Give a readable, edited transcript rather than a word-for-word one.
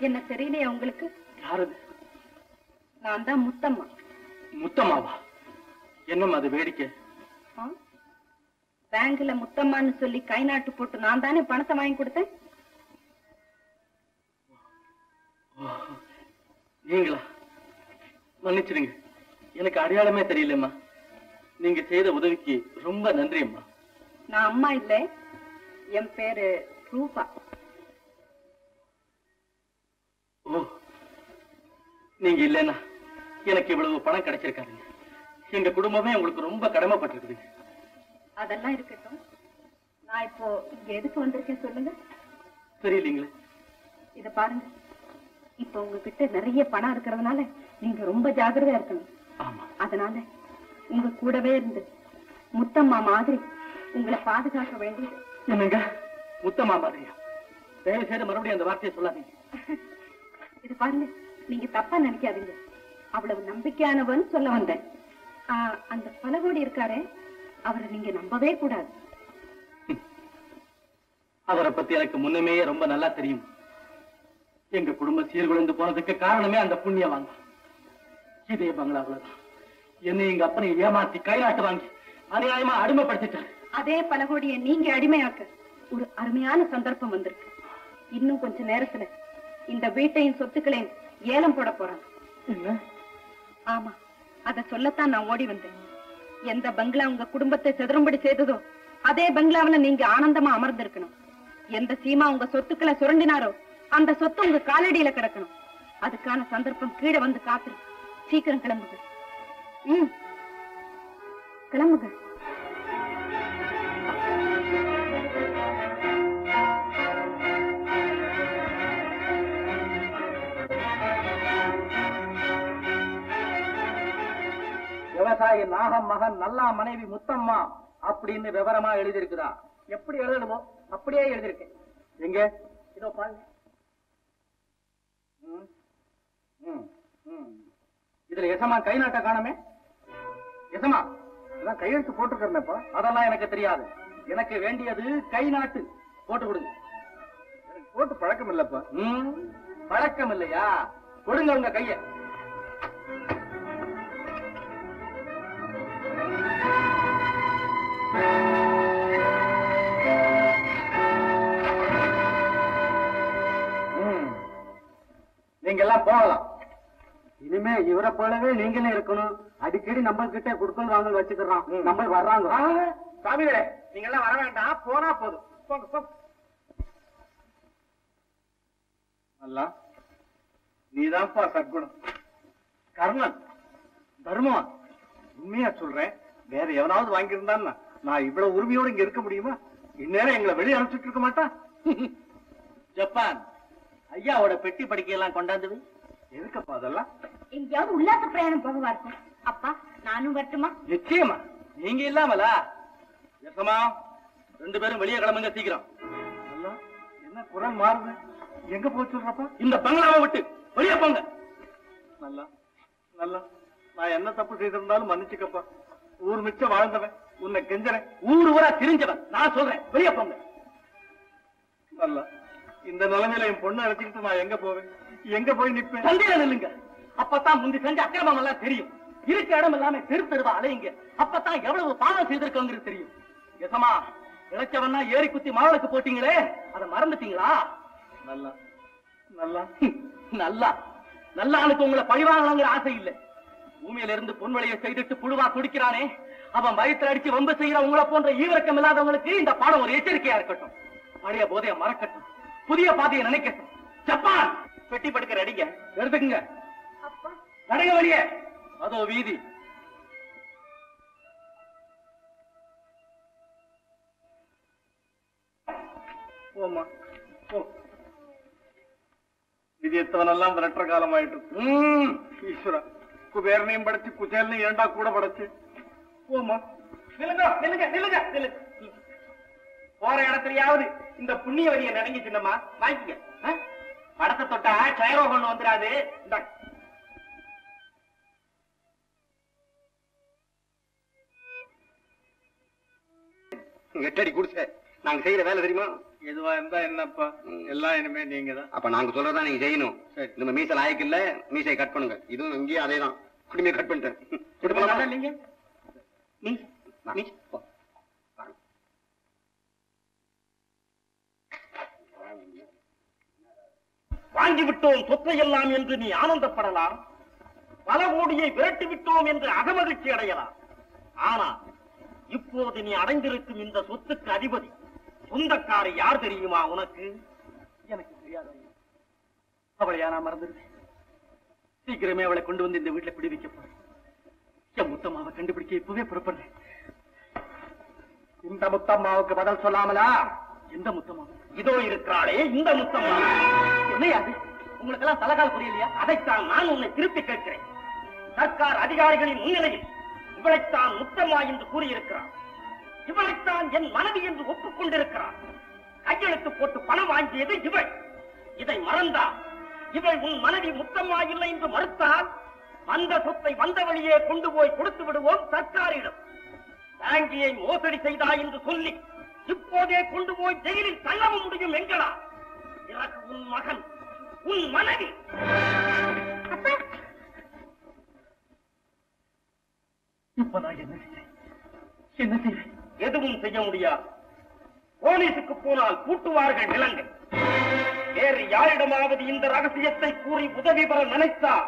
என்ன தெரியலையா உங்களுக்கு? யாரு? நான் தான் முத்தம்மா. முத்தம்மாவா? என்னம்மா அது வேடிக்கை? பேங்க்ல முத்தம்மான்னு சொல்லி கை நாட்டு போட்டு நான் தானே பணத்தை வாங்கி கொடுத்தேன். நீங்களா? மன்னிச்சிடுங்க, எனக்கு அடையாளமே தெரியலம்மா. நீங்க செய்த உதவிக்கு ரொம்ப நன்றி அம்மா. நான் அம்மா இல்ல, என் பேரு ரூபா. ஓ, நீங்க இல்லைன்னா எனக்கு இவ்வளவு பணம் கிடைச்சிருக்காருங்க. எங்க குடும்பமே உங்களுக்கு ரொம்ப கடமைப்பட்டிருக்குதுங்க. அதெல்லாம் இருக்கட்டும், நான் இப்போ இங்க எதுக்கு வந்திருக்கேன் சொல்லுங்க. தெரியலீங்களே. இத பாருங்க, இப்ப உங்ககிட்ட நிறைய பணம் இருக்கிறதுனால நீங்க ரொம்ப ஜாக்கிரதையா இருக்கணும். அதனால உங்க கூடவே இருந்து முத்தம்மா மாதிரி உங்களை பாதுகாக்க வேண்டியது. என்னங்க முத்தம்மா மாதிரியா? தயவு செய்து மறுபடியும் அந்த வார்த்தையை சொல்லாதீங்க. இது பாருங்க, நீங்க தப்பா நினைக்காதீங்க. அவ்வளவு நம்பிக்கையானவன் சொல்ல வந்தேன். அந்த பலகோடி இருக்காரே, அவரை நீங்க நம்பவே கூடாது. அவரை பத்தி எனக்கு முன்னமே ரொம்ப நல்லா தெரியும். எங்க குடும்பம் சீர்குலைந்து போனதுக்கு காரணமே அந்த புண்ணியவாங்க. இதே பங்களாவுலதான் என்னை எங்க அப்பனை ஏமாத்தி கைநாட்டு வாங்கி அநியாயமா அடிமைப்படுத்திட்டாரு. அதே பலகோடியை நீங்க அடிமையாக்க ஒரு அருமையான சந்தர்ப்பம் வந்திருக்கு. இன்னும் கொஞ்ச நேரத்துல இந்த வீட்டையும் சொத்துக்களையும் ஏலம் போட போறாங்க. ஆமா, அத சொல்லத்தான் நான் ஓடி வந்தேன். எந்த பங்களா உங்க குடும்பத்தை சிதறும்படி செய்ததோ அதே பங்களாவில நீங்க ஆனந்தமா அமர்ந்திருக்கணும். எந்த சீமா உங்க சொத்துக்களை சுரண்டினாரோ அந்த சொத்து உங்க காலடியில கிடக்கணும். அதுக்கான சந்தர்ப்பம் கீழே வந்து காத்துரு. சீக்கிரம் கிளம்புங்க. கிளம்புங்க. விவசாயி நாகம் மகன் நல்லா மனைவி முத்தம்மா அப்படின்னு விவரமா எழுதியிருக்குதா? எப்படி எழுதணுமோ அப்படியே எழுதியிருக்கேன். எங்க இதோ பாருங்க. இதுல எசமா கை நாட்ட காணமே. எசமா அதான் கையெழுத்து போட்டுக்கிறேன்ப்பா. அதெல்லாம் எனக்கு தெரியாது. எனக்கு வேண்டியது கை நாட்டு. போட்டு கொடுங்க. எனக்கு போட்டு பழக்கம் இல்லப்பா. பழக்கம் இல்லையா? கொடுங்க உங்க கைய. நீங்க எல்லாம் போகலாம். இனிமே இவரை போலவே நீங்களே இருக்கணும். அடிக்கடி நம்ம கிட்ட குடுக்கல் வாங்கல் வச்சுக்கிறோம். நம்ம வர்றாங்க. சாமிகளே, நீங்க எல்லாம் வர வேண்டாம், போனா போதும். போங்க போங்க. அல்ல, நீதான்ப்பா சத்குணம், கர்ணன், தர்மம். உண்மையா சொல்றேன், வேற எவனாவது வாங்கியிருந்தான்னா நான் இவ்வளவு உரிமையோடு இங்க இருக்க முடியுமா? இந்நேரம் எங்களை வெளியே அனுப்பிச்சுட்டு இருக்க மாட்டான். ஜப்பான் ஐயாவோட பெட்டி படிக்கையெல்லாம் கொண்டாந்து எதுக்கப்பா அதெல்லாம்? எங்கேயாவது உல்லாச பிரயாணம் போகவா இருக்கும். அப்பா நானும் வரட்டுமா? நிச்சயமா. நீங்க இல்லாமலா? எசமா, 2 பேரும் வெளியே கிளம்புங்க சீக்கிரம். என்ன குரல் மாறுது? எங்க போய் சொல்றப்பா? இந்த பங்களாவை விட்டு வெளியே போங்க. நல்லா நல்லா, நான் என்ன தப்பு செய்திருந்தாலும் மன்னிச்சுக்கப்பா. ஊர் மிச்சம் வாழ்ந்தவன், உன்னை கெஞ்சறேன். ஊர் ஊரா தெரிஞ்சவன், நான் சொல்றேன் வெளியே போங்க. நல்லா, இந்த நிலைமையில என் பொண்ணு அழைச்சிக்கிட்டு நான் எங்க போவேன்? எங்க போய் நிப்பேன்? சந்தையில நில்லுங்க. அப்பதான் முந்தி செஞ்ச அக்கிரமம் எல்லாம் தெரியும். இருக்க இடம் எல்லாமே தெரு தெருவா அலையுங்க. அப்பதான் எவ்வளவு பாவம் செய்திருக்கோங்கிறது தெரியும். எசமா, இழைச்சவன்னா ஏறி குத்தி மாவளுக்கு போட்டீங்களே, அதை மறந்துட்டீங்களா? நல்லா நல்லா நல்லா நல்லானுக்கு உங்களை பழிவாங்கணுங்கிற ஆசை இல்லை. பூமியில இருந்து பொன்வெளியை செய்துட்டு புழுவா துடிக்கிறானே, அவன் வயிற்று அடிச்சு வம்பு செய்யற உங்களை போன்ற ஈவிரக்கம் இல்லாதவங்களுக்கு இந்த பாடம் ஒரு எச்சரிக்கையா இருக்கட்டும். பழைய போதைய மறக்கட்டும், புதிய பாதையை நினைக்கட்டும். ஜப்பான் பெட்டி படுக்கிற அடிங்க எடுத்துக்குங்க. நடங்க வழிய, அதோ வீதி. போமா போ. விதியத்தவனெல்லாம் விரட்டுற காலம் ஆயிட்டு. ஈஸ்வரா, குபேரனையும் படைச்சு குச்சேரனையும் ஏண்டா கூட படைச்சு. போமா. நில்லுங்க நில்லுங்க நில்லுங்க நில்லுங்க. போற இடத்துலயாவது இந்த புண்ணிய வரியை நினைங்க சின்னம்மா, வாங்கிக்க. படத்தை தொட்டா சயரோகம் ஒண்ணு வந்துடாது. எட்டடி குடிச்ச நாங்க செய்யற வேலை தெரியுமா? எதுவா இருந்தா என்னப்பா, எல்லாம் இனிமே நீங்க தான். அப்ப நாங்க சொல்றதா நீங்க செய்யணும். நம்ம மீசை லாய்க்கு இல்ல, மீசையை கட் பண்ணுங்க. இதுவும் இங்கேயும் அதே தான். குடிமையை கட் பண்ணிட்டேன். நீங்க வாங்கிவிட்டோம் சொத்தையெல்லாம் என்று நீ ஆனந்தப்படலாம், பல கோடியை விரட்டி விட்டோம் என்று அகமகிழ்ச்சி அடையலாம். ஆனா இப்போது நீ அடைந்திருக்கும் இந்த சொத்துக்கு அதிபதி சொந்தக்காரி யார் தெரியுமா உனக்கு? எனக்கு தெரியாது. அவளையா நான் மறந்துருக்கேன். சீக்கிரமே அவளை கொண்டு வந்து இந்த வீட்டுல குடி வைக்க போறேன். என் முத்தம்மாவை கண்டுபிடிக்க இப்பவே புறப்படுறேன். இந்த முத்தம்மாவுக்கு பதில் சொல்லாமலா? எந்த முத்தம்மா? இதோ இருக்கிறாளே இந்த முத்தம்மா. என்னையாது உங்களுக்கு எல்லாம் தலகால் புரியலையா? அதைத்தான் நான் உன்னை திருப்பி கேட்கிறேன். சர்க்கார் அதிகாரிகளின் முன்னிலையில் இவளைத்தான் முத்தம்மா என்று கூறியிருக்கிறார். இவளைத்தான் என் மனைவி என்று ஒப்புக்கொண்டிருக்கிறார். கையெழுத்து போட்டு பணம் வாங்கியது இவள். இதை மறந்தால், இவள் உன் மனைவி முத்தம்மா இல்லை என்று மறுத்தால், வந்த சொத்தை வந்த வழியே கொண்டு போய் கொடுத்து விடுவோம் சர்க்காரிடம். வங்கியை மோசடி செய்தாய் என்று சொல்லி இப்போதே கொண்டு போய் ஜெயிலில் தள்ளவும் முடியும் என்கிறா. எனக்கு உன் மகன், உன் மனைவி. இப்ப நான் என்ன செய்வேன்? எதுவும் செய்ய முடியாது. போலீசுக்கு போனால் கூட்டுவார்கள் விலங்கு. வேறு யாரிடமாவது இந்த ரகசியத்தை கூறி உதவி பெற நினைத்தால்